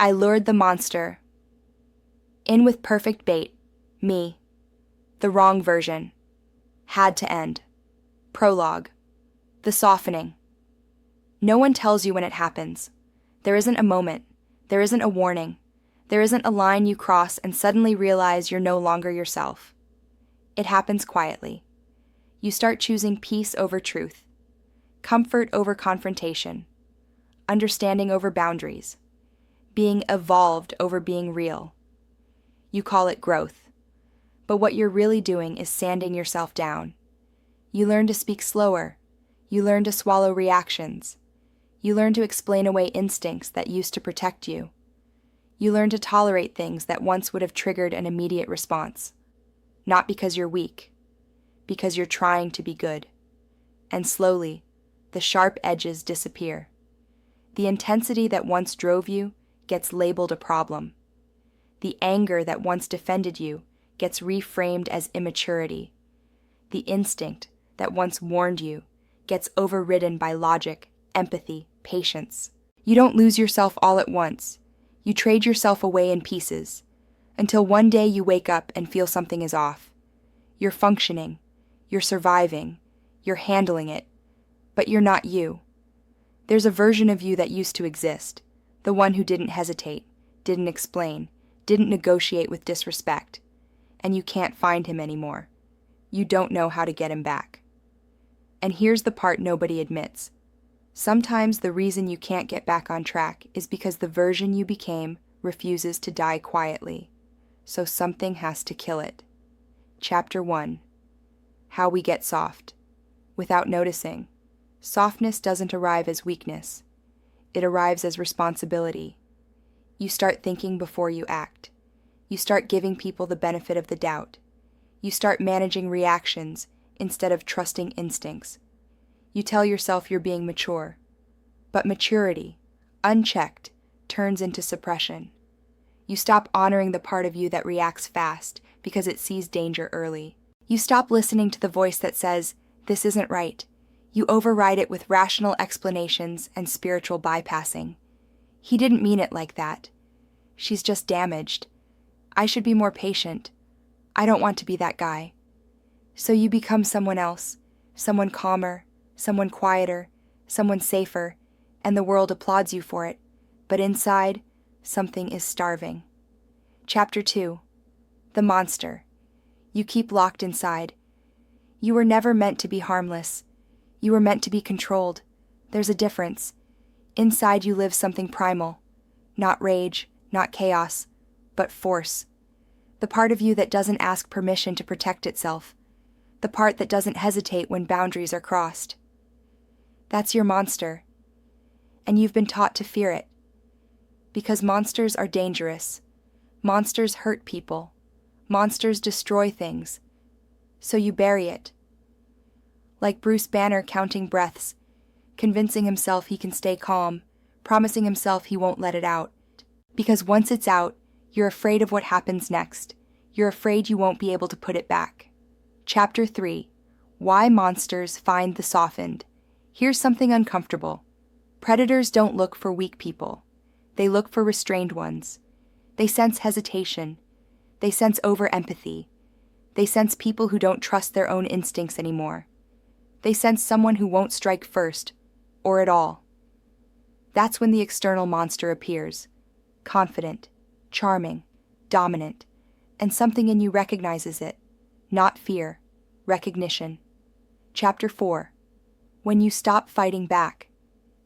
I lured the monster. In with perfect bait. Me. The wrong version. Had to end. Prologue. The softening. No one tells you when it happens. There isn't a moment. There isn't a warning. There isn't a line you cross and suddenly realize you're no longer yourself. It happens quietly. You start choosing peace over truth, comfort over confrontation, understanding over boundaries, being evolved over being real. You call it growth, but what you're really doing is sanding yourself down. You learn to speak slower. You learn to swallow reactions. You learn to explain away instincts that used to protect you. You learn to tolerate things that once would have triggered an immediate response. Not because you're weak, because you're trying to be good. And slowly, the sharp edges disappear. The intensity that once drove you gets labeled a problem. The anger that once defended you gets reframed as immaturity. The instinct that once warned you gets overridden by logic, empathy, patience. You don't lose yourself all at once. You trade yourself away in pieces, until one day you wake up and feel something is off. You're functioning, you're surviving, you're handling it, but you're not you. There's a version of you that used to exist, the one who didn't hesitate, didn't explain, didn't negotiate with disrespect, and you can't find him anymore. You don't know how to get him back. And here's the part nobody admits. Sometimes the reason you can't get back on track is because the version you became refuses to die quietly, so something has to kill it. Chapter 1. How we get soft. Without noticing, softness doesn't arrive as weakness. It arrives as responsibility. You start thinking before you act. You start giving people the benefit of the doubt. You start managing reactions instead of trusting instincts. You tell yourself you're being mature. But maturity, unchecked, turns into suppression. You stop honoring the part of you that reacts fast because it sees danger early. You stop listening to the voice that says, "This isn't right." You override it with rational explanations and spiritual bypassing. "He didn't mean it like that. She's just damaged. I should be more patient. I don't want to be that guy." So you become someone else, someone calmer, someone quieter, someone safer, and the world applauds you for it. But inside, something is starving. Chapter 2. The monster. You keep locked inside. You were never meant to be harmless. You were meant to be controlled. There's a difference. Inside you lives something primal. Not rage, not chaos, but force. The part of you that doesn't ask permission to protect itself. The part that doesn't hesitate when boundaries are crossed. That's your monster. And you've been taught to fear it. Because monsters are dangerous. Monsters hurt people. Monsters destroy things. So you bury it. Like Bruce Banner counting breaths, convincing himself he can stay calm, promising himself he won't let it out. Because once it's out, you're afraid of what happens next. You're afraid you won't be able to put it back. Chapter 3. Why monsters find the softened. Here's something uncomfortable. Predators don't look for weak people. They look for restrained ones. They sense hesitation. They sense over-empathy. They sense people who don't trust their own instincts anymore. They sense someone who won't strike first, or at all. That's when the external monster appears. Confident, charming, dominant, and something in you recognizes it. Not fear, recognition. Chapter 4. When you stop fighting back.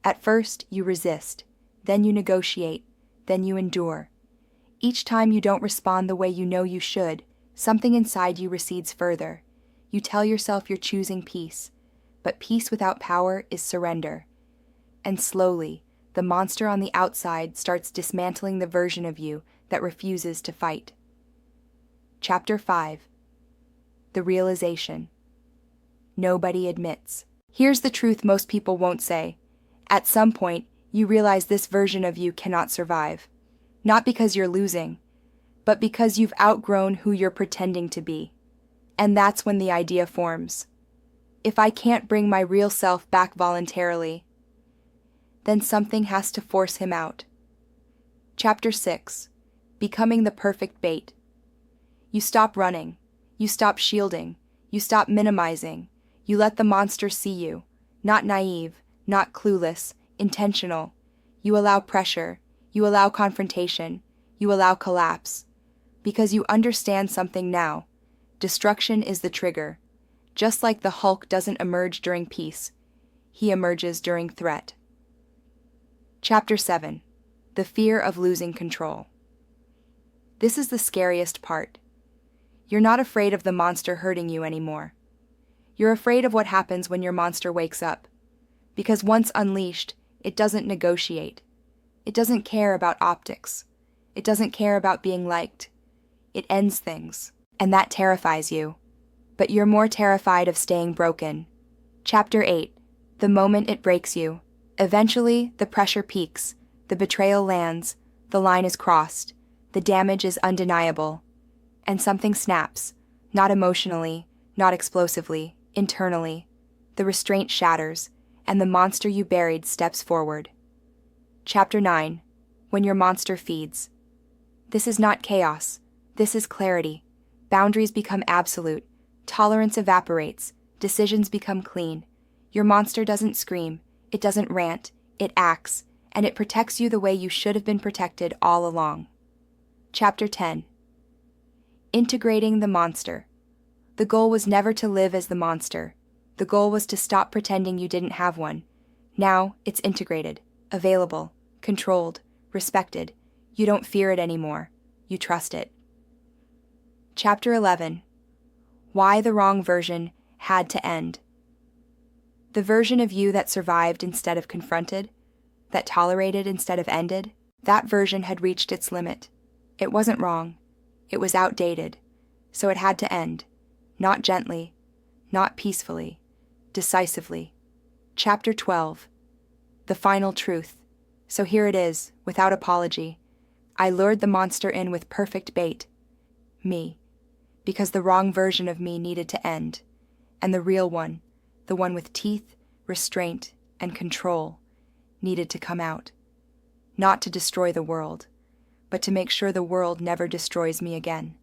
At first, you resist. Then you negotiate. Then you endure. Each time you don't respond the way you know you should, something inside you recedes further. You tell yourself you're choosing peace. But peace without power is surrender. And slowly, the monster on the outside starts dismantling the version of you that refuses to fight. Chapter 5. The realization. Nobody admits. Here's the truth most people won't say. At some point, you realize this version of you cannot survive. Not because you're losing, but because you've outgrown who you're pretending to be. And that's when the idea forms. If I can't bring my real self back voluntarily, then something has to force him out. Chapter 6. Becoming the perfect bait. You stop running. You stop shielding. You stop minimizing. You let the monster see you. Not naive, not clueless, intentional. You allow pressure. You allow confrontation. You allow collapse. Because you understand something now. Destruction is the trigger. Just like the Hulk doesn't emerge during peace, he emerges during threat. Chapter 7. The fear of losing control. This is the scariest part. You're not afraid of the monster hurting you anymore. You're afraid of what happens when your monster wakes up. Because once unleashed, it doesn't negotiate. It doesn't care about optics. It doesn't care about being liked. It ends things. And that terrifies you. But you're more terrified of staying broken. Chapter 8. The moment it breaks you. Eventually, the pressure peaks. The betrayal lands. The line is crossed. The damage is undeniable. And something snaps. Not emotionally, not explosively, internally. The restraint shatters, and the monster you buried steps forward. Chapter 9. When your monster feeds. This is not chaos. This is clarity. Boundaries become absolute. Tolerance evaporates. Decisions become clean. Your monster doesn't scream. It doesn't rant. It acts, and it protects you the way you should have been protected all along. Chapter 10. Integrating the monster. The goal was never to live as the monster. The goal was to stop pretending you didn't have one. Now it's integrated, available, controlled, respected. You don't fear it anymore. You trust it. Chapter 11. Why the wrong version had to end. The version of you that survived instead of confronted, that tolerated instead of ended, that version had reached its limit. It wasn't wrong. It was outdated. So it had to end. Not gently, not peacefully, decisively. Chapter 12. The final truth. So here it is, without apology. I lured the monster in with perfect bait. Me. Because the wrong version of me needed to end. And the real one, the one with teeth, restraint, and control, needed to come out. Not to destroy the world, but to make sure the world never destroys me again.